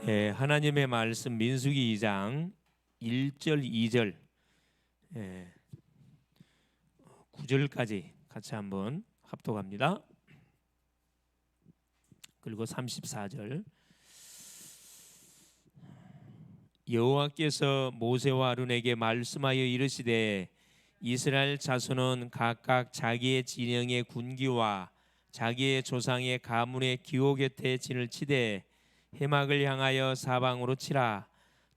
하나님의 말씀 민수기 2장 1절 2절 9절까지 같이 한번 합독합니다. 그리고 34절 여호와께서 모세와 아론에게 말씀하여 이르시되 이스라엘 자손은 각각 자기의 진영의 군기와 자기의 조상의 가문의 기호 곁에 진을 치되 해막을 향하여 사방으로 치라.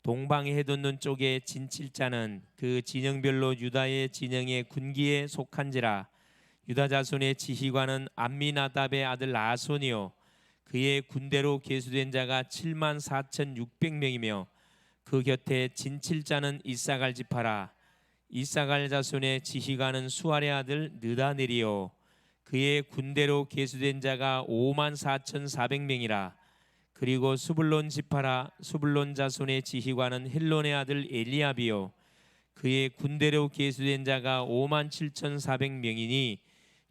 동방에 해돋는 쪽에 진칠 자는 그 진영별로 유다의 진영의 군기에 속한지라. 유다 자손의 지휘관은 암미나답의 아들 아손이요 그의 군대로 계수된 자가 74,600명이며 그 곁에 진칠 자는 이사갈 지파라. 이사갈 자손의 지휘관은 수알의 아들 느다넬이요 그의 군대로 계수된 자가 54,400명이라. 그리고 수불론 지파라. 수불론 자손의 지휘관은 헬론의 아들 엘리압이요 그의 군대로 계수된 자가 57,400명이니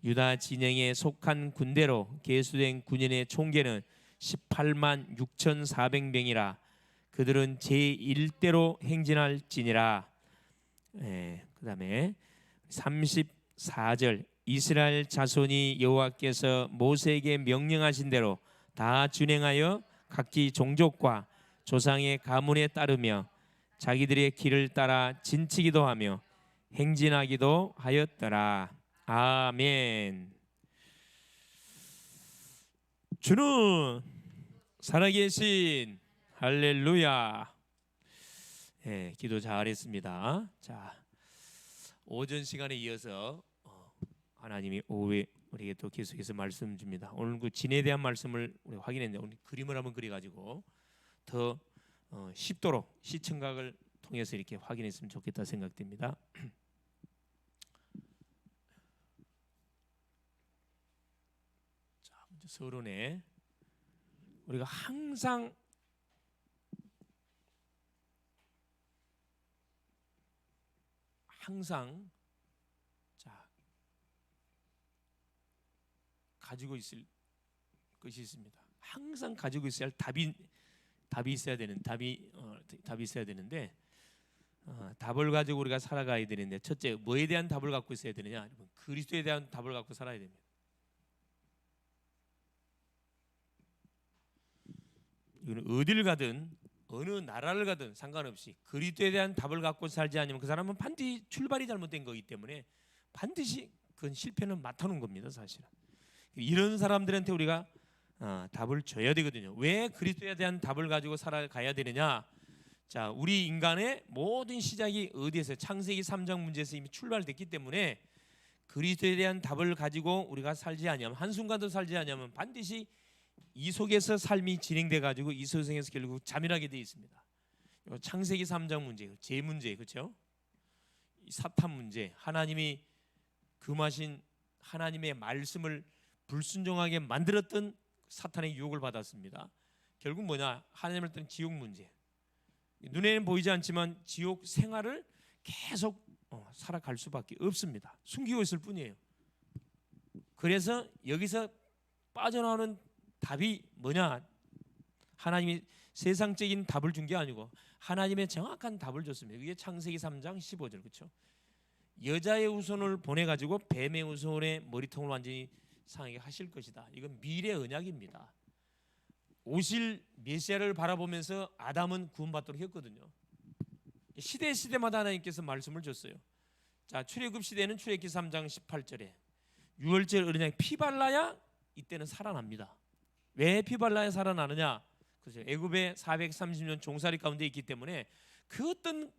유다 진영에 속한 군대로 계수된 군인의 총계는 186,400명이라. 그들은 제1대로 행진할지니라. 그 다음에 34절 이스라엘 자손이 여호와께서 모세에게 명령하신 대로 다 준행하여 각기 종족과 조상의 가문에 따르며 자기들의 길을 따라 진치기도 하며 행진하기도 하였더라. 아멘. 주는 살아계신 할렐루야. 기도 잘했습니다. 자, 오전 시간에 이어서 하나님이 오후에 우리에게 또 계속해서 말씀 줍니다. 오늘 그 진에 대한 말씀을 우리 확인했는데 오늘 그림을 한번 그려가지고 더 쉽도록 시청각을 통해서 이렇게 확인했으면 좋겠다 생각됩니다. 자, 먼저 서론에 우리가 항상 자 가지고 있을 것이 있습니다. 항상 가지고 있어야 할 답이 있어야 되는 답이 있어야 되는데 답을 가지고 우리가 살아가야 되는데 첫째 뭐에 대한 답을 갖고 있어야 되느냐? 그리스도에 대한 답을 갖고 살아야 됩니다. 이거는 어딜 가든 어느 나라를 가든 상관없이 그리스도에 대한 답을 갖고 살지 않으면 그 사람은 반드시 출발이 잘못된 거기 때문에 반드시 그건 실패는 맡아놓은 겁니다. 사실은 이런 사람들한테 우리가 답을 줘야 되거든요. 왜 그리스도에 대한 답을 가지고 살아가야 되느냐? 자, 우리 인간의 모든 시작이 어디에서 창세기 3장 문제에서 이미 출발됐기 때문에 그리스도에 대한 답을 가지고 우리가 살지 않으면 한순간도 살지 않으면 반드시 이 속에서 삶이 진행돼 가지고 이 세상에서 결국 자멸하게 되어 있습니다. 창세기 3장 문제, 제 문제, 그렇죠? 사탄 문제, 하나님이 금하신 하나님의 말씀을 불순종하게 만들었던 사탄의 유혹을 받았습니다. 결국 뭐냐? 하나님을 떠난 지옥 문제. 눈에는 보이지 않지만 지옥 생활을 계속 살아갈 수밖에 없습니다. 숨기고 있을 뿐이에요. 그래서 여기서 빠져나오는 답이 뭐냐? 하나님이 세상적인 답을 준 게 아니고 하나님의 정확한 답을 줬습니다. 이게 창세기 3장 15절 그렇죠? 여자의 후손을 보내가지고 뱀의 후손의 머리통을 완전히 상하게 하실 것이다. 이건 미래 언약입니다. 오실 메시아를 바라보면서 아담은 구원받도록 했거든요. 시대마다 하나님께서 말씀을 줬어요. 자, 출애굽 시대는 출애굽기 3장 18절에 유월절 어린 양이 피 발라야 이때는 살아납니다. 왜 피 발라야 살아나느냐? 그렇죠. 애굽에 430년 종살이 가운데 있기 때문에 그 어떤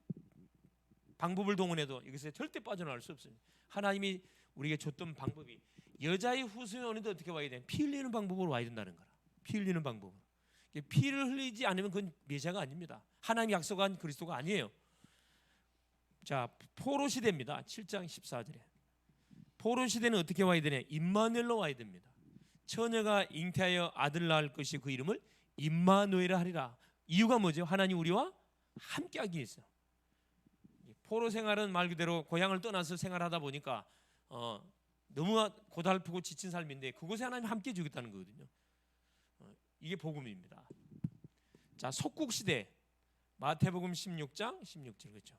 방법을 동원해도 여기서 절대 빠져나갈 수 없습니다. 하나님이 우리에게 줬던 방법이 여자의 후손이 오는데 어떻게 와야 돼? 피 흘리는 방법으로 와야 된다는 거라. 피 흘리는 방법으로. 피를 흘리지 않으면 그건 메시아가 아닙니다. 하나님이 약속한 그리스도가 아니에요. 자, 포로 시대입니다. 7장 14절에 포로 시대는 어떻게 와야 되냐? 임마누엘로 와야 됩니다. 처녀가 잉태하여 아들 낳을 것이 그 이름을 임마누엘이라 하리라. 이유가 뭐죠? 하나님 우리와 함께하기 위해서. 포로 생활은 말 그대로 고향을 떠나서 생활하다 보니까 너무 고달프고 지친 삶인데 그곳에 하나님 함께 주겠다는 거거든요. 이게 복음입니다. 자, 속국 시대 마태복음 16장 16절 그렇죠.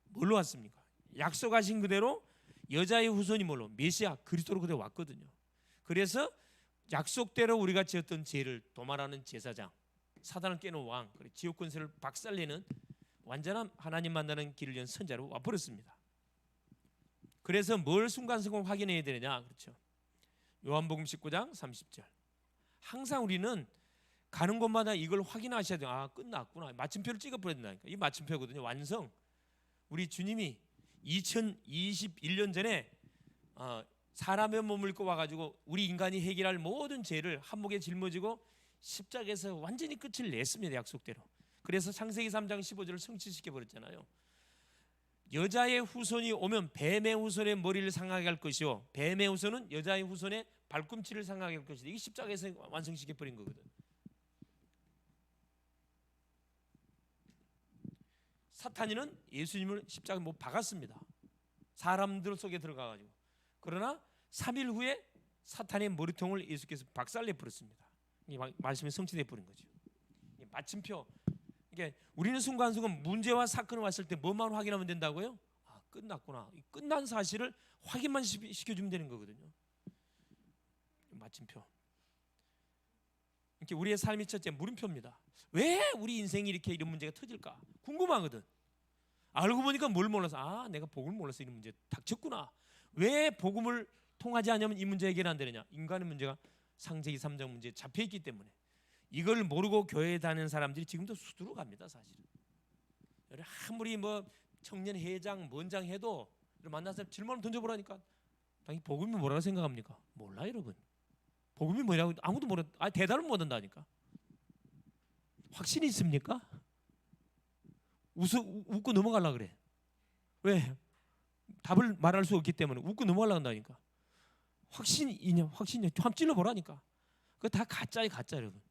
뭘로 왔습니까? 약속하신 그대로 여자의 후손이 뭘로? 메시아 그리스도로 그대로 왔거든요. 그래서 약속대로 우리가 지었던 죄를 도말하는 제사장, 사단을 깨는 왕, 지옥 권세를 박살내는 완전한 하나님 만나는 길을 연 선자로 와버렸습니다. 그래서 뭘 순간순간 확인해야 되느냐? 그렇죠. 요한복음 19장 30절. 항상 우리는 가는 곳마다 이걸 확인하셔야 돼요. 아, 끝났구나. 마침표를 찍어버려야 된다니까. 이 마침표거든요. 완성. 우리 주님이 2021년 전에 사람의 몸을 입고 와가지고 우리 인간이 해결할 모든 죄를 한목에 짊어지고 십자가에서 완전히 끝을 냈습니다. 약속대로. 그래서 창세기 3장 15절을 성취시켜 버렸잖아요. 여자의 후손이 오면 뱀의 후손의 머리를 상하게 할 것이요, 뱀의 후손은 여자의 후손의 발꿈치를 상하게 할 것이다. 이게 십자가에서 완성시켜 버린 거거든. 사탄이는 예수님을 십자가에 못 박았습니다. 사람들 속에 들어가가지고. 그러나 3일 후에 사탄의 머리통을 예수께서 박살내 버렸습니다. 이 말씀이 성취돼 버린 거죠. 마침표. 이게 우리는 순간순간 문제와 사건이 왔을 때 뭐만 확인하면 된다고요? 아, 끝났구나. 끝난 사실을 확인만 시켜주면 되는 거거든요. 마침표. 이렇게 우리의 삶이 첫째 물음표입니다. 왜 우리 인생이 이렇게 이런 문제가 터질까? 궁금하거든. 알고 보니까 뭘 몰라서, 아, 내가 복음을 몰라서 이런 문제 닥쳤구나. 왜 복음을 통하지 않으면 이 문제 해결 안 되느냐? 인간의 문제가 창세기 3장 문제에 잡혀있기 때문에. 이걸 모르고 교회에 다니는 사람들이 지금도 수두룩 합니다. 사실은 아무리 뭐 청년 회장 뭔장 해도 만나서 질문을 던져보라니까 당연히 복음이 뭐라고 생각합니까? 몰라 여러분. 복음이 뭐라고 아무도 모르. 대답을 못한다니까. 확신이 있습니까? 웃고 넘어가려고 그래. 왜? 답을 말할 수 없기 때문에 웃고 넘어가려고 한다니까. 확신이냐? 확신이냐? 한번 찔러보라니까. 그거 다 가짜예요. 가짜 여러분.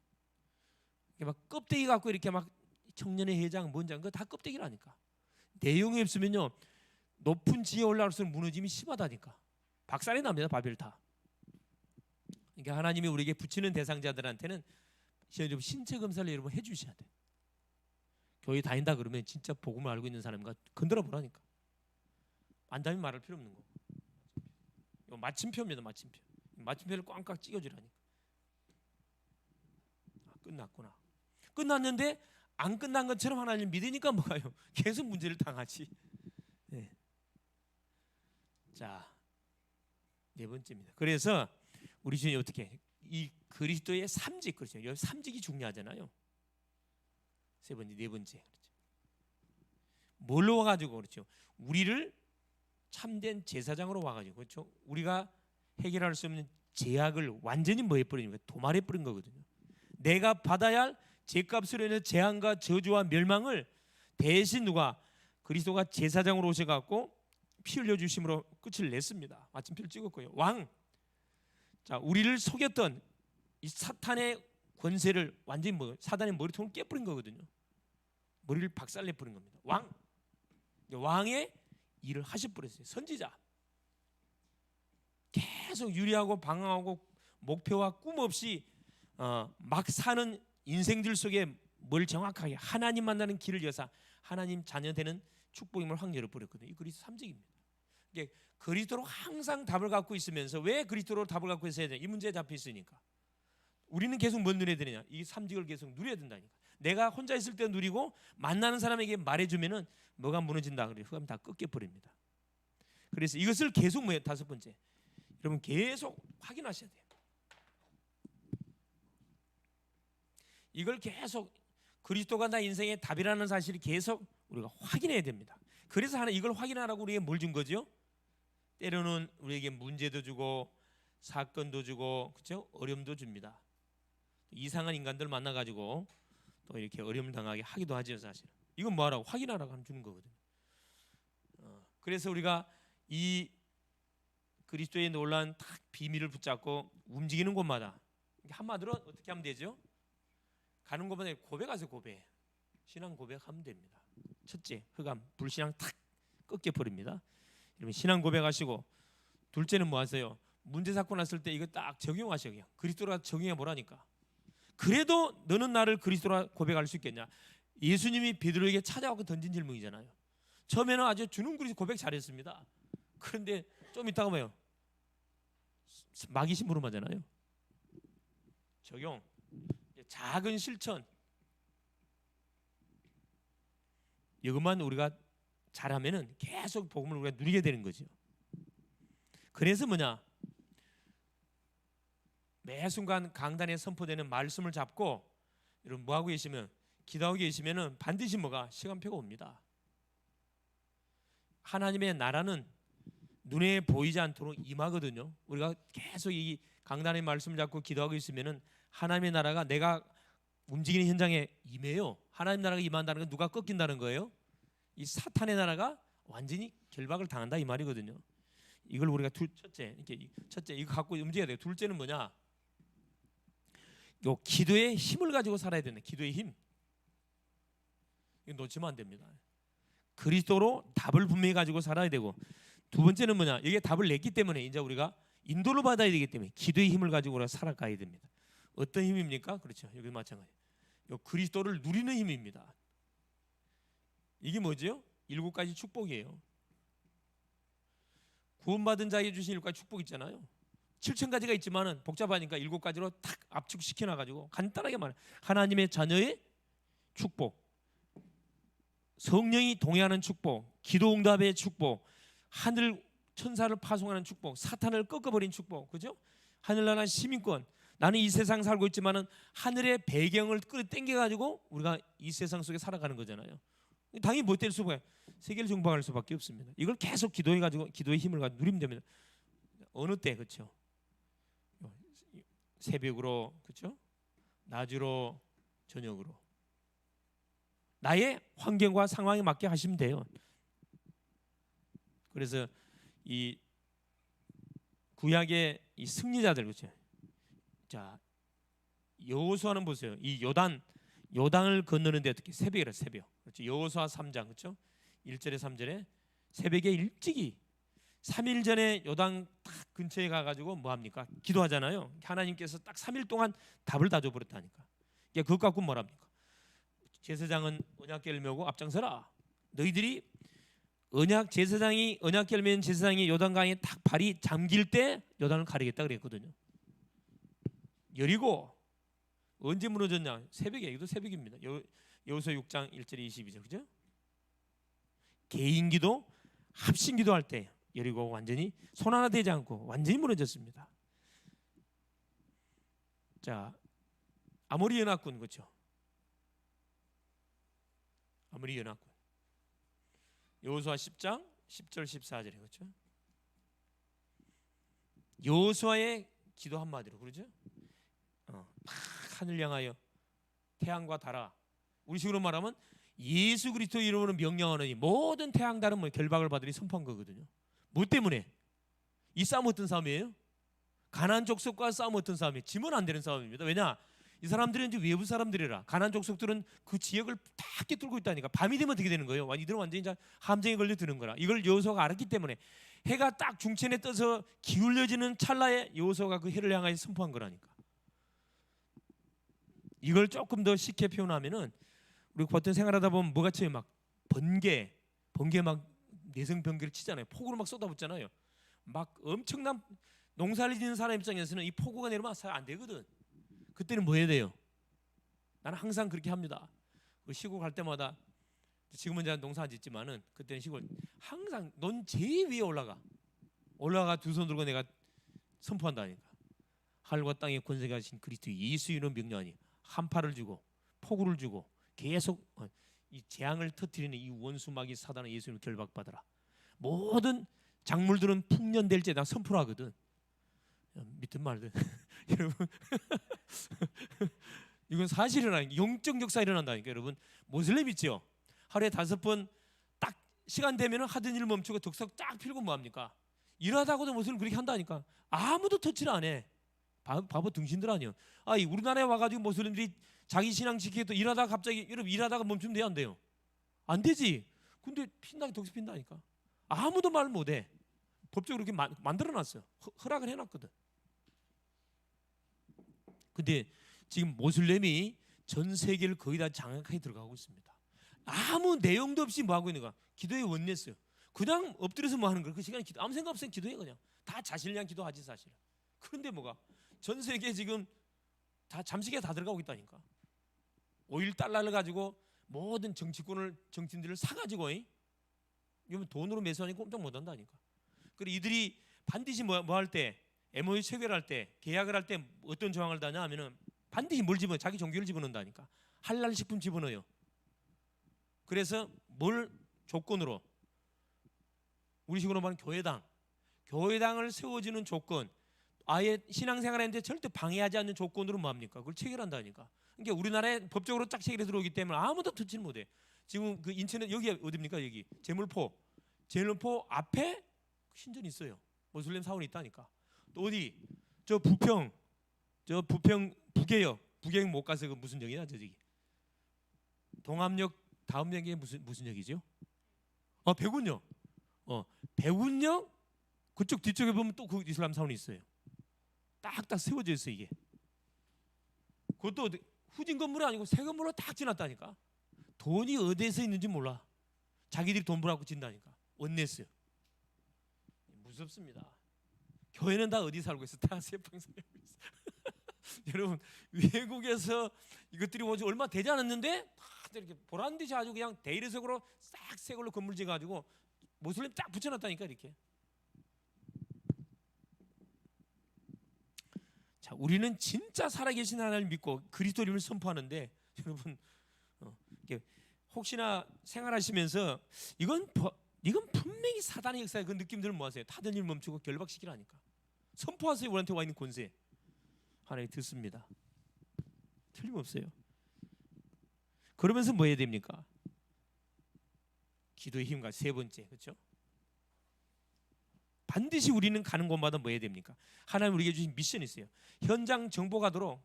막 껍데기 갖고 이렇게 막 청년의 회장 뭔장 그거 다 껍데기라니까. 내용이 없으면요 높은 지에 올라갈수록 무너짐이 심하다니까. 박살이 납니다. 바벨 다. 그러니까 하나님이 우리에게 붙이는 대상자들한테는 신체 검사를 여러분 해주셔야 돼. 교회 다닌다 그러면 진짜 복음을 알고 있는 사람과 건드려 보라니까. 안다면 말할 필요 없는 거. 이거 마침표입니다. 마침표. 마침표를 꽝꽝 찍어주라니까. 아, 끝났구나. 끝났는데 안 끝난 것처럼 하나님 믿으니까 뭐가요? 계속 문제를 당하지. 네. 자, 네 번째입니다. 그래서 우리 주님이 어떻게 이 그리스도의 삼직 그렇죠. 여기 삼직이 중요하잖아요. 세 번째, 네 번째 그렇죠. 뭘로 와가지고 그렇죠. 우리를 참된 제사장으로 와가지고 그렇죠. 우리가 해결할 수 없는 제약을 완전히 뭐 해버리는 거예요? 도말해버린 거거든요. 내가 받아야 할 죄값으로 인해 재앙과 저주와 멸망을 대신 누가 그리스도가 제사장으로 오셔갖고 피 흘려 주심으로 끝을 냈습니다. 마침표를 찍었고요. 왕. 자, 우리를 속였던 이 사탄의 권세를 완전히 사단의 머리통을 깨버린 거거든요. 머리를 박살내 버린 겁니다. 왕. 왕의 일을 하셔버렸어요. 선지자. 계속 유리하고 방황하고 목표와 꿈 없이 막 사는 인생들 속에 뭘 정확하게 하나님 만나는 길을 여사 하나님 자녀 되는 축복임을 확 열어버렸거든요. 이 그리스도 삼직입니다. 이게 그리스도로 항상 답을 갖고 있으면서 왜 그리스도로 답을 갖고 있어야 되냐? 이 문제에 잡혀 있으니까. 우리는 계속 뭘 누려야 되느냐? 이 삼직을 계속 누려야 된다니까. 내가 혼자 있을 때 누리고 만나는 사람에게 말해주면은 뭐가 무너진다 그래요. 그럼 다 꺾여버립니다. 그래서 이것을 계속 다섯 번째, 여러분 계속 확인하셔야 돼요. 이걸 계속 그리스도가 나 인생의 답이라는 사실을 계속 우리가 확인해야 됩니다. 그래서 하나 이걸 확인하라고 우리에게 뭘 준 거죠? 때로는 우리에게 문제도 주고 사건도 주고 그렇죠? 어려움도 줍니다. 이상한 인간들 만나가지고 또 이렇게 어려움을 당하게 하기도 하죠. 사실 이건 뭐하라고? 확인하라고 주는 거거든요. 그래서 우리가 이 그리스도의 놀라운 딱 비밀을 붙잡고 움직이는 곳마다 한마디로 어떻게 하면 되죠? 가는 곳마다 고백하세요. 고백. 신앙 고백하면 됩니다. 첫째, 흑암, 불신앙 탁 꺾여버립니다. 여러분 신앙 고백하시고, 둘째는 뭐 하세요? 문제 사건 났을 때 이거 딱 적용하셔요. 그리스도로 적용해 보라니까. 그래도 너는 나를 그리스도라 고백할 수 있겠냐? 예수님이 베드로에게 찾아와서 던진 질문이잖아요. 처음에는 아주 주는 그리스도 고백 잘했습니다. 그런데 좀 있다가 뭐예요? 마귀 심부름 하잖아요. 적용. 작은 실천. 이것만 우리가 잘하면은 계속 복음을 우리가 누리게 되는 거죠. 그래서 뭐냐? 매 순간 강단에 선포되는 말씀을 잡고 여러분 뭐 하고 계시면 기도하고 계시면은 반드시 뭐가 시간표가 옵니다. 하나님의 나라는 눈에 보이지 않도록 임하거든요. 우리가 계속 이 강단의 말씀을 잡고 기도하고 있으면은 하나님의 나라가 내가 움직이는 현장에 임해요. 하나님 나라가 임한다는 건 누가 꺾인다는 거예요? 이 사탄의 나라가 완전히 결박을 당한다 이 말이거든요. 이걸 우리가 첫째 이거 갖고 움직여야 돼요. 둘째는 뭐냐? 요 기도의 힘을 가지고 살아야 된다. 기도의 힘. 이거 놓치면 안 됩니다. 그리스도로 답을 분명히 가지고 살아야 되고, 두 번째는 뭐냐? 이게 답을 냈기 때문에 이제 우리가 인도를 받아야 되기 때문에 기도의 힘을 가지고 우리가 살아가야 됩니다. 어떤 힘입니까? 그렇죠. 여기 마찬가지. 요 그리스도를 누리는 힘입니다. 이게 뭐죠? 7가지 축복이에요. 구원받은 자에게 주신 7가지 축복 있잖아요. 7,000가지가 있지만은 복잡하니까 7가지로 탁 압축시켜 놔가지고 간단하게 말해. 하나님의 자녀의 축복, 성령이 동행하는 축복, 기도응답의 축복, 하늘 천사를 파송하는 축복, 사탄을 꺾어버린 축복, 그죠? 하늘나라 시민권. 나는 이 세상 살고 있지만은 하늘의 배경을 끌어당겨 가지고 우리가 이 세상 속에 살아가는 거잖아요. 당연히 못 될 수밖에, 세계를 정복할 수밖에 없습니다. 이걸 계속 기도해 가지고 기도의 힘을 가지고 누리면 됩니다. 어느 때, 그렇죠? 새벽으로, 그렇죠? 낮으로, 저녁으로 나의 환경과 상황에 맞게 하시면 돼요. 그래서 이 구약의 이 승리자들, 그렇죠? 자, 여호수아는 보세요. 이 요단을 건너는데 어떻게 새벽이라 새벽. 그렇죠? 여호수아 3장, 그렇죠? 1절에 3절에 새벽에 일찍이 3일 전에 요단 딱 근처에 가가지고 뭐 합니까? 기도하잖아요. 하나님께서 딱 3일 동안 답을 다 줘버렸다니까. 그러니까 그것 갖고 뭐랍니까? 제사장은 언약궤를 메고 앞장서라. 너희들이 제사장이 언약궤를 메는 제사장이 요단강에 딱 발이 잠길 때 요단을 가리겠다 그랬거든요. 여리고 언제 무너졌냐? 새벽에. 이것도 새벽입니다. 여호수아 6장 1절에 22절, 그죠? 개인기도 합심기도 할 때 여리고 완전히 손 하나 대지 않고 완전히 무너졌습니다. 자, 아모리 연합군, 그렇죠? 아모리 연합군. 여호수아 10장 10절 14절에, 그렇죠? 여호수아의 기도 한마디로, 그러죠? 하늘 향하여 태양과 달아, 우리식으로 말하면 예수 그리스도 이름으로 명령하느니 모든 태양 달은 뭐 결박을 받으리 선포한 거거든요. 뭐 때문에? 이 싸움 어떤 싸움이에요? 가나안 족속과 싸움 어떤 싸움이에요? 지면 안 되는 싸움입니다. 왜냐? 이 사람들은 이제 외부 사람들이라. 가나안 족속들은 그 지역을 다 꿰뚫고 있다니까. 밤이 되면 어떻게 되는 거예요? 이들은 완전히 이제 함정에 걸려 드는 거라. 이걸 여호수아가 알았기 때문에 해가 딱 중천에 떠서 기울여지는 찰나에 여호수아가 그 해를 향하여 선포한 거라니까. 이걸 조금 더 쉽게 표현하면은 우리 보통 생활하다 보면 뭐가 쳐요? 막 번개 막 내성 번개를 치잖아요. 폭우로 막 쏟아붓잖아요. 막 엄청난 농사를 짓는 사람 입장에서는 이 폭우가 내리면 잘 안 되거든. 그때는 뭐 해야 돼요? 나는 항상 그렇게 합니다. 그 시골 갈 때마다, 지금은 이제 농사 안 짓지만은 그때는 시골 항상 넌 제일 위에 올라가 두 손 들고 내가 선포한다니까. 하늘과 땅의 권세가 가신 그리스도 예수 이름 명령하니 한파를 주고 폭우를 주고 계속 이 재앙을 터뜨리는 이 원수마귀 사단은 예수 이름 결박받아라. 모든 작물들은 풍년될 때 나 선포를 하거든. 믿든 말든 여러분 이건 사실이라는, 영적 역사 일어난다니까. 여러분 모슬렘 있죠? 하루에 5번 딱 시간 되면 하던 일 멈추고 덕석 딱 필고 뭐합니까? 일하다가도 모슬렘 그렇게 한다니까. 아무도 터치를 안 해. 바보 등신들 아니에요. 우리나라에 와가지고 모슬렘들이 자기 신앙 지키겠다 일하다가 갑자기, 여러분 일하다가 멈추면 돼요, 안 돼요? 안 되지. 근데 덕석 핀다니까. 아무도 말 못해. 법적으로 그렇게 만들어놨어요. 허락을 해놨거든. 근데 지금 모슬렘이 전 세계를 거의 다 장악하게 들어가고 있습니다. 아무 내용도 없이 뭐 하고 있는 거야? 기도에 원냈어요. 그냥 엎드려서 뭐 하는 거야? 그 시간에 기도, 아무 생각 없으면 기도해. 그냥 다 자신을 위한 기도하지 사실. 그런데 뭐가 전 세계 지금 다 잠식에 다 들어가고 있다니까. 오일 달러를 가지고 모든 정치인들을 사가지고 이건 돈으로 매수하니까 꼼짝 못한다니까. 그리고 이들이 반드시 뭐 할 때 MOU 체결할 때 계약을 할 때 어떤 조항을 다냐 하면은 반드시 뭘 집어넣어? 자기 종교를 집어넣는다니까. 할랄 식품 집어넣어요. 그래서 뭘 조건으로? 우리식으로 말하면 교회당을 세워주는 조건, 아예 신앙생활하는데 절대 방해하지 않는 조건으로 뭐합니까? 그걸 체결한다니까. 그러니까 우리나라에 법적으로 딱 체결해 들어오기 때문에 아무도 듣지는 못해. 지금 그 인천에 여기 어디입니까? 여기 제물포 앞에 신전이 있어요. 모슬렘 사원이 있다니까. 또 어디 저 부평 북계역 못 가서 그 무슨 역이냐 저기 동암역 다음 역이 무슨 역이죠? 백운역. 백운역 그쪽 뒤쪽에 보면 또 그 이슬람 사원이 있어요. 딱딱 세워져 있어 이게. 그것도 후진 건물이 아니고 새 건물로 딱 지났다니까. 돈이 어디에서 있는지 몰라. 자기들이 돈 벌어갖고 진다니까. 원냈어요. 무섭습니다. 교회는 다 어디 살고 있어? 다 세방 살고 있어. 여러분 외국에서 이것들이 뭐지 얼마 되지 않았는데 다들 이렇게 보란 듯이 아주 그냥 대리석으로 싹 새 걸로 건물 지어가지고 모슬렘 쫙 붙여놨다니까 이렇게. 자, 우리는 진짜 살아계신 하나님을 믿고 그리스도님을 선포하는데 여러분 혹시나 생활하시면서 이건 분명히 사단의 역사의 그 느낌들을 모아세요. 타던 일 멈추고 결박시키라니까. 선포하세요. 우리한테 와 있는 권세. 하나님 듣습니다. 틀림없어요. 그러면서 뭐 해야 됩니까? 기도의 힘과 세 번째, 그렇죠? 반드시 우리는 가는 곳마다 뭐 해야 됩니까? 하나님 우리에게 주신 미션이 있어요. 현장 정보가도록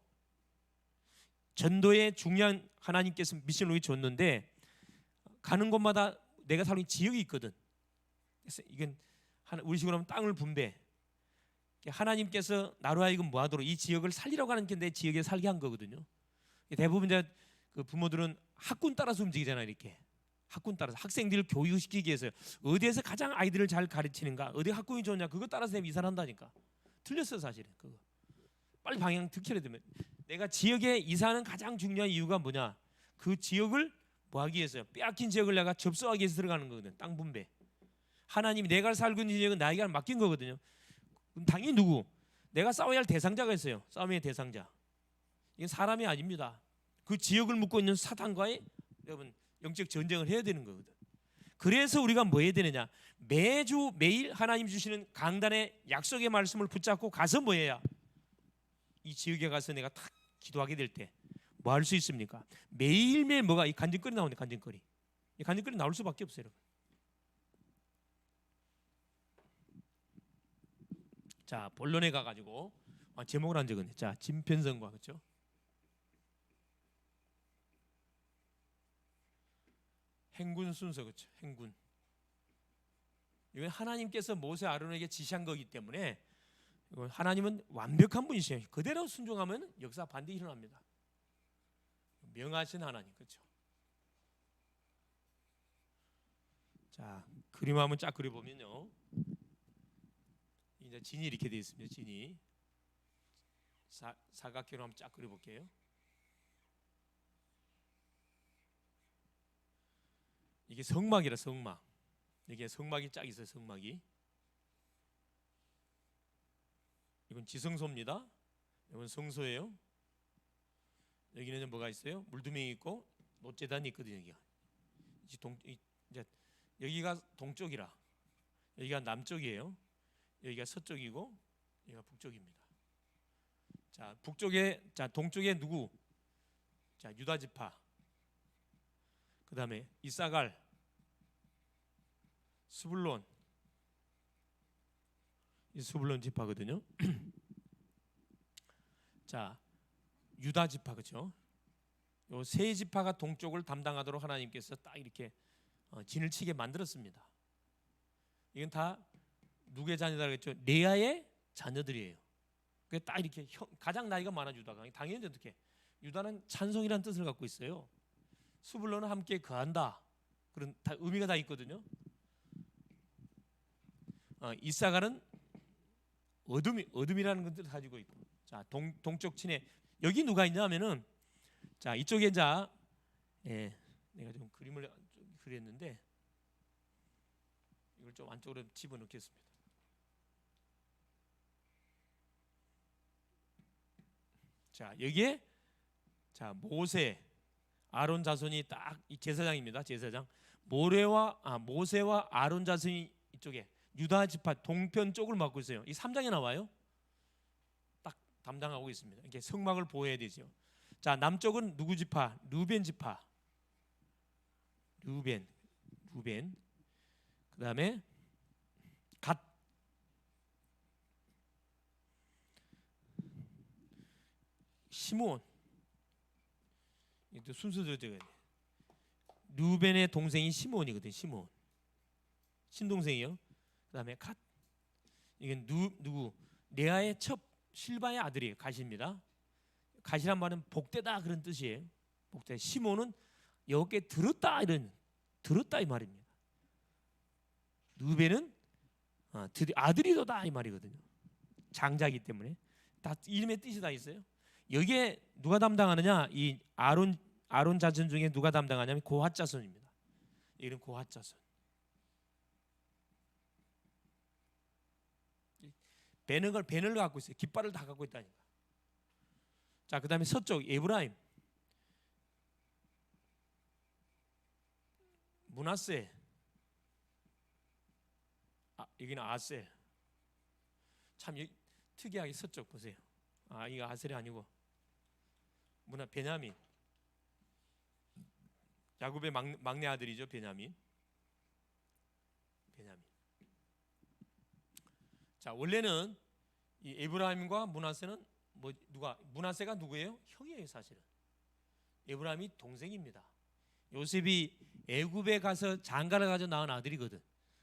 전도에 중요한 하나님께서 미션을 우리에게 줬는데 가는 곳마다 내가 살고 있는 지역이 있거든. 그래서 이건 우리식으로 하면 땅을 분배. 하나님께서 나로 하여금 뭐하도록 이 지역을 살리라고 하는 게 내 지역에 살게 한 거거든요. 대부분 이제 그 부모들은 학군 따라서 움직이잖아요. 이렇게 학군 따라서 학생들을 교육시키기 위해서 어디에서 가장 아이들을 잘 가르치는가, 어디 학군이 좋냐 그거 따라서 이사를 한다니까. 틀렸어 사실은. 그거 빨리 방향 듣게 되면 내가 지역에 이사하는 가장 중요한 이유가 뭐냐? 그 지역을 뭐 하기 위해서요? 빼앗긴 지역을 내가 접수하기 위해서 들어가는 거거든. 땅 분배. 하나님이 내가 살고 있는 지역은 나에게 맡긴 거거든요. 그럼 당연히 누구? 내가 싸워야 할 대상자가 있어요. 싸움의 대상자. 이게 사람이 아닙니다. 그 지역을 묶고 있는 사탄과의 여러분 영적 전쟁을 해야 되는 거거든. 그래서 우리가 뭐 해야 되느냐? 매일 하나님 주시는 강단의 약속의 말씀을 붙잡고 가서 뭐 해야? 이 지역에 가서 내가 탁 기도하게 될 때 뭐 할 수 있습니까? 매일매일 뭐가 이 간증거리 나오네. 간증거리. 이 간증거리 나올 수밖에 없어요. 여러분. 자, 본론에 가가지고 제목을 한 적은 자 진편성과 그렇죠? 행군 순서 그렇죠? 행군. 이건 하나님께서 모세 아론에게 지시한 거기 때문에 하나님은 완벽한 분이시에요. 그대로 순종하면 역사 반드시 일어납니다. 명하신 하나님 그렇죠? 자 그림 한번 쫙 그려보면요. 이제 진이 이렇게 되어 있습니다. 진이 사각형으로 한번 쫙 그려볼게요. 이게 성막이라 성막. 이게 성막이 쫙 있어요. 성막이. 이건 지성소입니다. 이건 성소예요. 여기는 뭐가 있어요? 물두멍이 있고 노제단이 있거든요. 이제 여기가 동쪽이라 여기가 남쪽이에요. 여기가 서쪽이고 여기가 북쪽입니다. 자 북쪽에 자 동쪽에 누구? 자 유다 지파. 그 다음에 이사갈, 스불론, 이 스불론 지파거든요. 자 유다 지파 그렇죠? 요 세 지파가 동쪽을 담당하도록 하나님께서 딱 이렇게 진을 치게 만들었습니다. 이건 다 누구의 자녀다 그랬죠? 레아의 자녀들이에요. 그게 딱 이렇게 가장 나이가 많아 유다가 당연히 어떻게 유다는 찬송이라는 뜻을 갖고 있어요. 스불론은 함께 거한다. 그런 의미가 다 있거든요. 이사가는 어둠이라는 뜻을 가지고 있고. 자, 동쪽 친해. 여기 누가 있냐면은, 자, 이쪽에 자, 내가 좀 그림을 그렸는데 이걸 좀 안쪽으로 집어넣겠습니다. 자, 여기에 자, 모세, 아론 자손이 딱 이 제사장입니다. 제사장. 모세와 아론 자손이 이쪽에 유다 지파 동편 쪽을 맡고 있어요. 이 3장에 나와요. 딱 담당하고 있습니다. 이렇게 성막을 보호해야 되죠. 자, 남쪽은 누구 지파? 루벤 지파. 루벤. 그다음에 갓. 시므온. 이것도 순서대로 적어야 돼. 루벤의 동생이 시므온이거든. 시므온. 신동생이요. 그다음에 갓. 이건 누구? 레아의 첩 실바의 아들이에요. 갓입니다. 갓이란 말은 복되다 그런 뜻이에요. 복되. 시므온은 여호와께 들었다 이 말입니다. 루벤은 아들이도다 이 말이거든요. 장자이기 때문에 다 이름의 뜻이 다 있어요. 여기에 누가 담당하느냐? 이 아론 자손 중에 누가 담당하냐면 고핫 자손입니다. 이름 고핫 자손. 배널을 갖고 있어요. 깃발을 다 갖고 있다니까. 자, 그다음에 서쪽 에브라임, 므낫세, 여기는 아셀. 참 특이하게 서쪽 보세요. 이거 아셀이 아니고 베냐민. 야곱의 막내 아들이죠. 베냐민. 자, 원래는 이 에브라임과 므낫세는 므낫세가 누구예요? 형이에요, 사실은. 에브라임이 동생입니다. 요셉이 애굽에 가서 장가를 가져 낳은 아들이거든.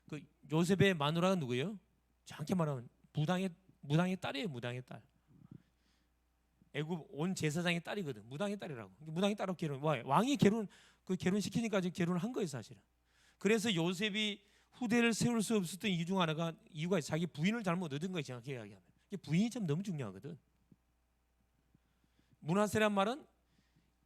그 요셉의 마누라가 누구예요? 정확히 말하면 무당의 딸이에요. 무당의 딸. 애굽 온 제사장의 딸이거든. 무당의 딸이라고. 무당의 딸하고 왕이 결혼시키니까 결혼을 한 거예요, 사실은. 그래서 요셉이 후대를 세울 수 없었던 이유 중 하나가 이유가 자기 부인을 잘못 얻은 거예요. 정확히 이야기하면. 부인이 참 너무 중요하거든. 므낫세란 말은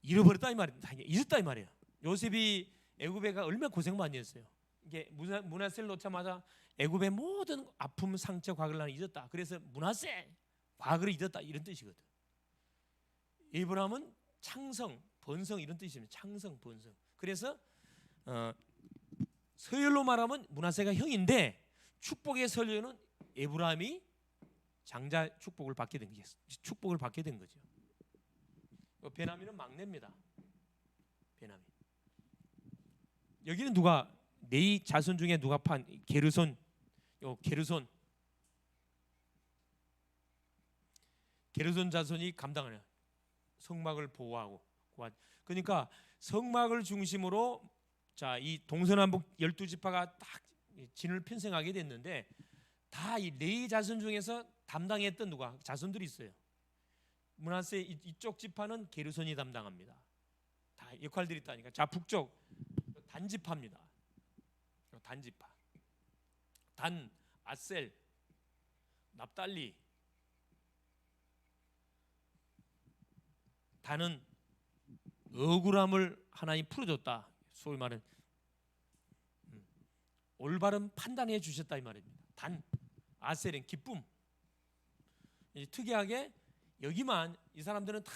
잃어버렸다 이 말입니다. 잊었다 이 말이에요. 요셉이 애굽에가 얼마나 고생 많이 했어요. 이게 므낫세를 놓자마자 애굽의 모든 아픔, 상처, 과거를 나는 잊었다. 그래서 므낫세, 과거를 잊었다 이런 뜻이거든. 에브라임은 창성, 번성 이런 뜻입니다. 창성, 번성. 그래서 서열로 말하면 므낫세가 형인데 축복의 서열은 에브라임이 장자 축복을 받게 된 거죠. 베냐민은 막내입니다. 베냐민. 여기는 누가 네 자손 중에 누가 판 게르손 자손이 감당하는 성막을 보호하고. 그러니까 성막을 중심으로 자, 이 동서남북 12지파가 딱 진을 편성하게 됐는데 다 이 레위 자손 중에서 담당했던 누가 자손들이 있어요. 므낫세 이쪽 지파는 게르손이 담당합니다. 다 역할들이 있다니까. 자, 북쪽 단지파입니다. 단지파. 단, 아셀, 납달리. 단은 억울함을 하나님 풀어줬다. 소위 말은 올바른 판단해 주셨다 이 말입니다. 단, 아셀은 기쁨. 특이하게 여기만 이 사람들은 다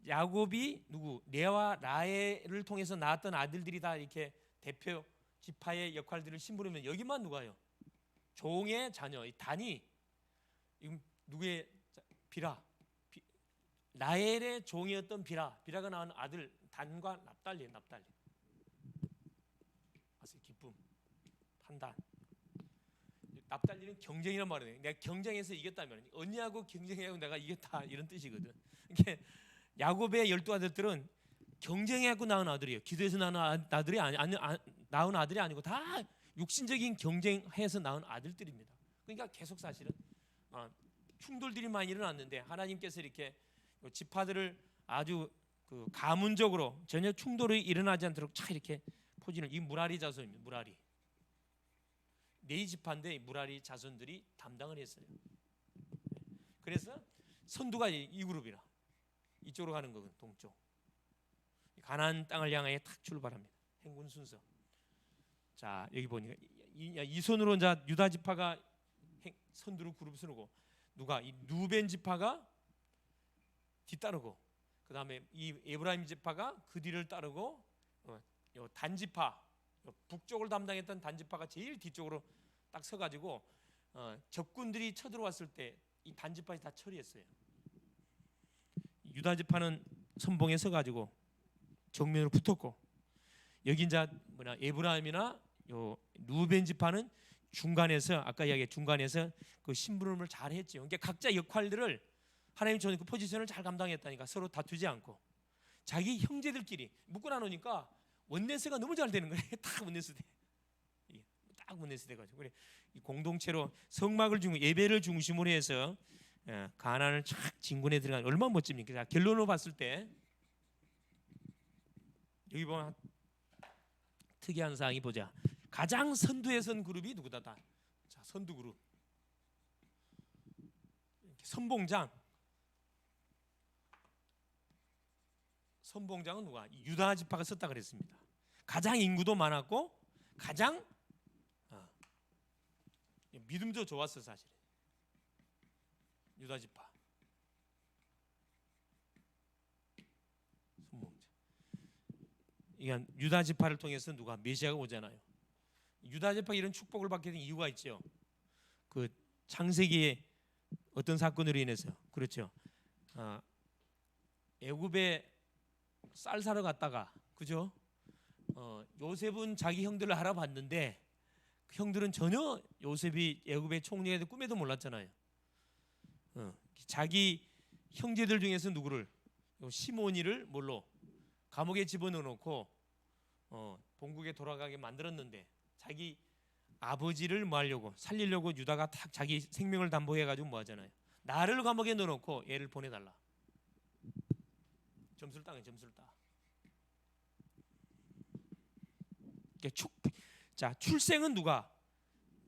야곱이 레아와 라헬을 통해서 낳았던 아들들이 다 이렇게 대표 지파의 역할들을 심부르면 여기만 누가요? 종의 자녀. 이 단이 누구의 빌하. 라헬의 종이었던 빌하가 낳은 아들 단과 납달리. 기쁨, 판단. 납달리는 경쟁이란 말이에요. 내가 경쟁해서 이겼다면 언니하고 경쟁하고 내가 이겼다 이런 뜻이거든. 이게 야곱의 12아들들은 경쟁해갖고 낳은 아들이에요. 기도해서 낳은 아들이 아니고 다 육신적인 경쟁해서 낳은 아들들입니다. 그러니까 계속 사실은 충돌들이 많이 일어났는데 하나님께서 이렇게 지파들을 아주 그 가문적으로 전혀 충돌이 일어나지 않도록 차 이렇게 포진을, 이 무라리 자손입니다. 무라리. 네 지파인데 무라리 자손들이 담당을 했어요. 그래서 선두가 이 그룹이라 이쪽으로 가는 거거든. 동쪽 가나안 땅을 향하여 탁 출발합니다. 행군 순서. 자 여기 보니까 이 손으로 이제 유다 지파가 선두로 그룹 세우고, 누가 이 누벤 지파가 뒤따르고, 그 다음에 이 에브라임 지파가 그 뒤를 따르고, 요 단지파, 북쪽을 담당했던 단지파가 제일 뒤쪽으로 딱 서가지고 적군들이 쳐들어왔을 때 이 단지파에 다 처리했어요. 유다 지파는 선봉에 서가지고 정면으로 붙었고, 여기 이제 에브라임이나 요 루벤 지파는 중간에서, 아까 이야기한 중간에서 그 심부름을 잘 했죠. 그러니까 각자 역할들을 하나님 주신 그 포지션을 잘 감당했다니까. 서로 다투지 않고 자기 형제들끼리 묶고 나누니까 원내스가 너무 잘 되는 거예요. 딱 원내스 돼. 딱 원내스 돼가지고 그래 이 공동체로 성막을 예배를 중심으로 해서 가나안을 착 진군에 들어간, 얼마나 멋집니까? 자, 결론으로 봤을 때 여기 보면 특이한 사항이, 보자. 가장 선두에 선 그룹이 누구다? 자, 선두 그룹. 선봉장은 누가? 유다 지파가 섰다 그랬습니다. 가장 인구도 많았고 가장 믿음도 좋았어. 사실 유다 지파 선봉장. 이건 유다 지파를 통해서 누가? 메시아가 오잖아요. 유다 지파가 이런 축복을 받게 된 이유가 있죠. 그 창세기에 어떤 사건으로 인해서, 그렇죠. 애굽에 쌀 사러 갔다가, 그죠? 요셉은 자기 형들을 알아봤는데 그 형들은 전혀 요셉이 애굽의 총리가 꿈에도 몰랐잖아요. 자기 형제들 중에서 누구를, 시몬이를 뭘로? 감옥에 집어넣어놓고 본국에 돌아가게 만들었는데, 자기 아버지를 뭐 하려고? 살리려고 유다가 탁 자기 생명을 담보해가지고 뭐 하잖아요. 나를 감옥에 넣어놓고 얘를 보내달라. 점수를 따. 자, 출생은 누가?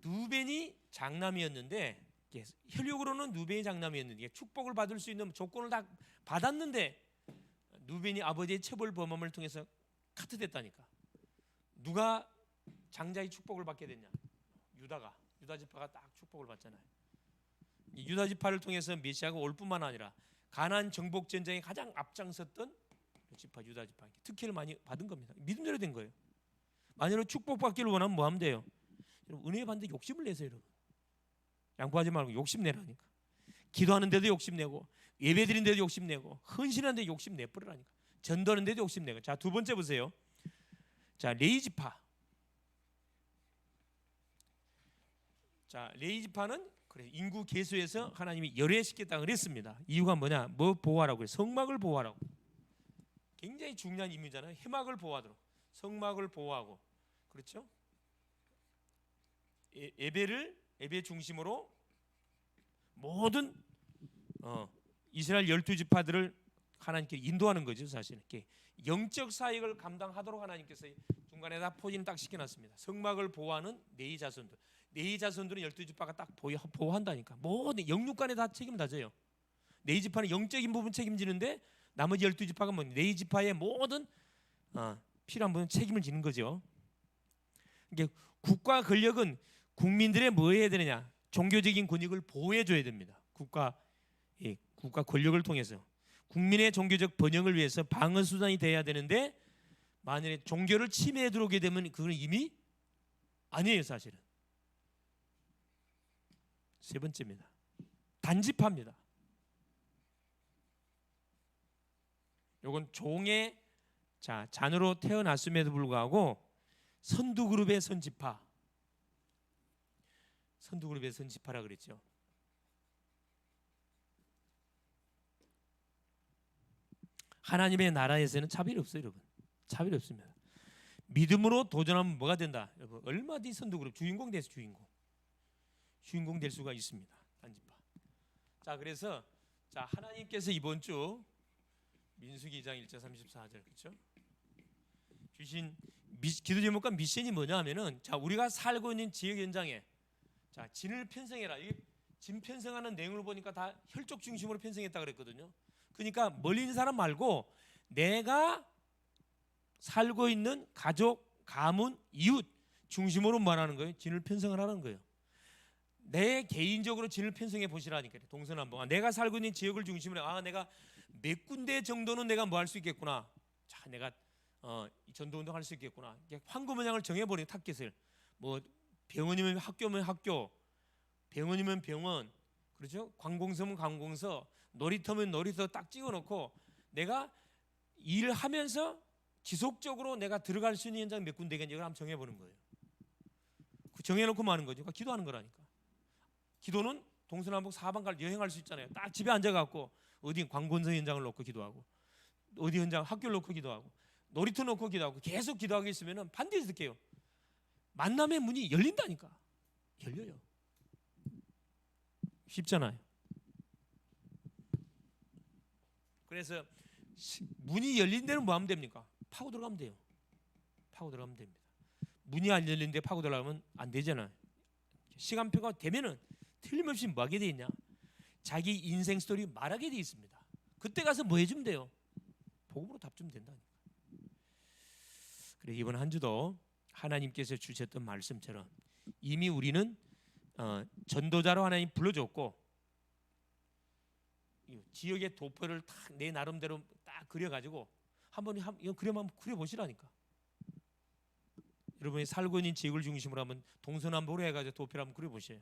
누벤이 장남이었는데, 혈육으로는 누벤이 장남이었는데 축복을 받을 수 있는 조건을 다 받았는데 누벤이 아버지의 체벌 범함을 통해서 카트됐다니까. 누가 장자의 축복을 받게 됐냐? 유다 지파가 딱 축복을 받잖아요. 이 유다 지파를 통해서 메시아가 올 뿐만 아니라 가나안 정복 전쟁에 가장 앞장섰던 지파, 유다 지파 특혜를 많이 받은 겁니다. 믿음대로 된 거예요. 만약에 축복받기를 원하면 뭐 하면 돼요? 여러분, 은혜 받는데 욕심을 내세요. 여러분, 양보하지 말고 욕심내라니까. 기도하는데도 욕심내고, 예배드리는데도 욕심내고, 헌신하는데 욕심내버리라니까. 전도하는데도 욕심내고. 자, 두 번째 보세요. 자, 레위 지파. 자, 레위 지파는 그래 인구 계수에서 하나님이 열애시켰다 그랬습니다. 이유가 뭐냐? 뭐 보호하라고 해요? 성막을 보호하라고. 굉장히 중요한 임무잖아요. 해막을 보호하도록. 성막을 보호하고, 그렇죠? 예배 중심으로 모든 이스라엘 12지파들을 하나님께 인도하는 거죠. 사실 이렇게 영적 사역을 감당하도록 하나님께서 중간에 다 포진 딱 시켜놨습니다. 성막을 보호하는 네이 자손들. 네이 자손들은 12지파가 딱 보호한다니까. 모든 영육간에 다 책임을 다져요. 네이 지파는 영적인 부분 책임지는데 나머지 12지파가 뭐 네이 지파의 모든 필요한 부분 책임을 지는 거죠. 이게 국가 권력은 국민들의 뭐 해야 되느냐? 종교적인 권익을 보호해 줘야 됩니다. 국가 권력을 통해서 국민의 종교적 번영을 위해서 방어 수단이 돼야 되는데, 만약에 종교를 침해해 들어오게 되면 그건 이미 아니에요. 사실은. 세 번째입니다. 단지파입니다. 요건 종의 자녀로 태어났음에도 불구하고 선두 그룹의 선지파라 그랬죠. 하나님의 나라에서는 차별이 없어요, 여러분. 차별이 없습니다. 믿음으로 도전하면 뭐가 된다? 여러분, 얼마든지 선두 그룹 주인공 돼서 주인공 될 수가 있습니다. 단지파. 자, 그래서 하나님께서 이번 주 민수기 2장 1절 34절 그렇죠? 주신 기도 제목과 미션이 뭐냐면은 자 우리가 살고 있는 지역 현장에 자 진을 편성해라. 이게 진 편성하는 내용을 보니까 다 혈족 중심으로 편성했다 그랬거든요. 그러니까 멀리 있는 사람 말고 내가 살고 있는 가족, 가문, 이웃 중심으로 말하는 거예요. 진을 편성을 하는 거예요. 내 개인적으로 진을 편성해 보시라니까요. 동서남북. 내가 살고 있는 지역을 중심으로 내가 몇 군데 정도는 내가 뭐 할 수 있겠구나. 자, 내가 전도운동 할 수 있겠구나. 황금 모양을 정해버린 타겟을 뭐 병원이면 학교면 학교, 병원이면 병원, 그렇죠? 관공서면 관공서, 놀이터면 놀이터 딱 찍어놓고 내가 일하면서 지속적으로 내가 들어갈 수 있는 현장 몇 군데인지 이걸 한번 정해보는 거예요. 그 정해놓고 마는 거죠. 그러니까 기도하는 거라니까. 기도는 동서남북 사방갈 여행할 수 있잖아요. 딱 집에 앉아갖고 어디 관공서 현장을 놓고 기도하고 어디 현장 학교를 놓고 기도하고 놀이터 놓고 기도하고 계속 기도하고 있으면 반드시 어떻게 해요? 만남의 문이 열린다니까. 열려요. 쉽잖아요. 그래서 문이 열린 데는 뭐 하면 됩니까? 파고 들어가면 돼요. 파고 들어가면 됩니다. 문이 안 열린 데 파고 들어가면 안 되잖아요. 시간표가 되면은 틀림없이 뭐 하게 돼 있냐? 자기 인생 스토리 말하게 돼 있습니다. 그때 가서 뭐 해주면 돼요? 복음으로 답 주면 된다니까. 그래 이번 한 주도 하나님께서 주셨던 말씀처럼 이미 우리는 전도자로 하나님 불러줬고 지역의 도표를 딱 내 나름대로 딱 그려가지고 한번 이거 그려만 그려보시라니까. 여러분이 살고 있는 지역을 중심으로 한번 동서남북으로 해가지고 도표를 한번 그려보세요.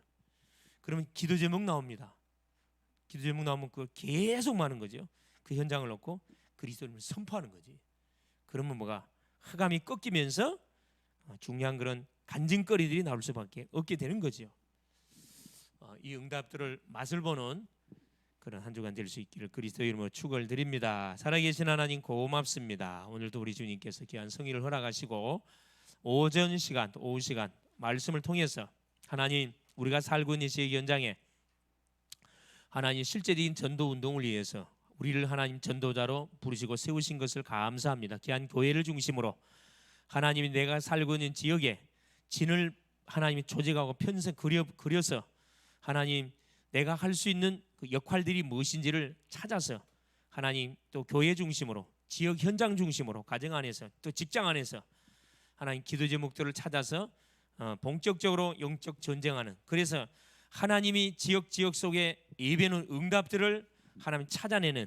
그러면 기도 제목 나옵니다. 기도 제목 나오면 그걸 계속 많은 거죠. 그 현장을 놓고 그리스도를 선포하는 거지. 그러면 뭐가 흑암이 꺾이면서 중요한 그런 간증거리들이 나올 수밖에 없게 되는 거죠. 이 응답들을 맛을 보는 그런 한 주간 될 수 있기를 그리스도 이름으로 축을 드립니다. 살아계신 하나님 고맙습니다. 오늘도 우리 주님께서 귀한 성의를 허락하시고 오전 시간, 오후 시간 말씀을 통해서 하나님 우리가 살고 있는 지역 현장에 하나님 실제적인 전도 운동을 위해서 우리를 하나님 전도자로 부르시고 세우신 것을 감사합니다. 귀한 교회를 중심으로 하나님이 내가 살고 있는 지역에 진을 하나님이 조직하고 편성 그려서 하나님 내가 할 수 있는 그 역할들이 무엇인지를 찾아서 하나님 또 교회 중심으로 지역 현장 중심으로 가정 안에서 또 직장 안에서 하나님 기도 제목들을 찾아서 본격적으로 영적 전쟁하는 그래서 하나님이 지역 속에 예배는 응답들을 하나님 찾아내는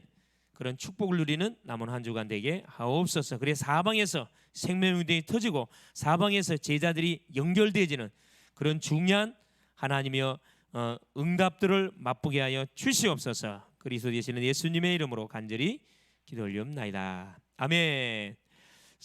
그런 축복을 누리는 남은 한 주간 되게 하옵소서. 그래 사방에서 생명운동이 터지고 사방에서 제자들이 연결되어지는 그런 중요한 하나님이여 응답들을 맛보게 하여 주시옵소서. 그리스도 되시는 예수님의 이름으로 간절히 기도 올리옵나이다. 아멘.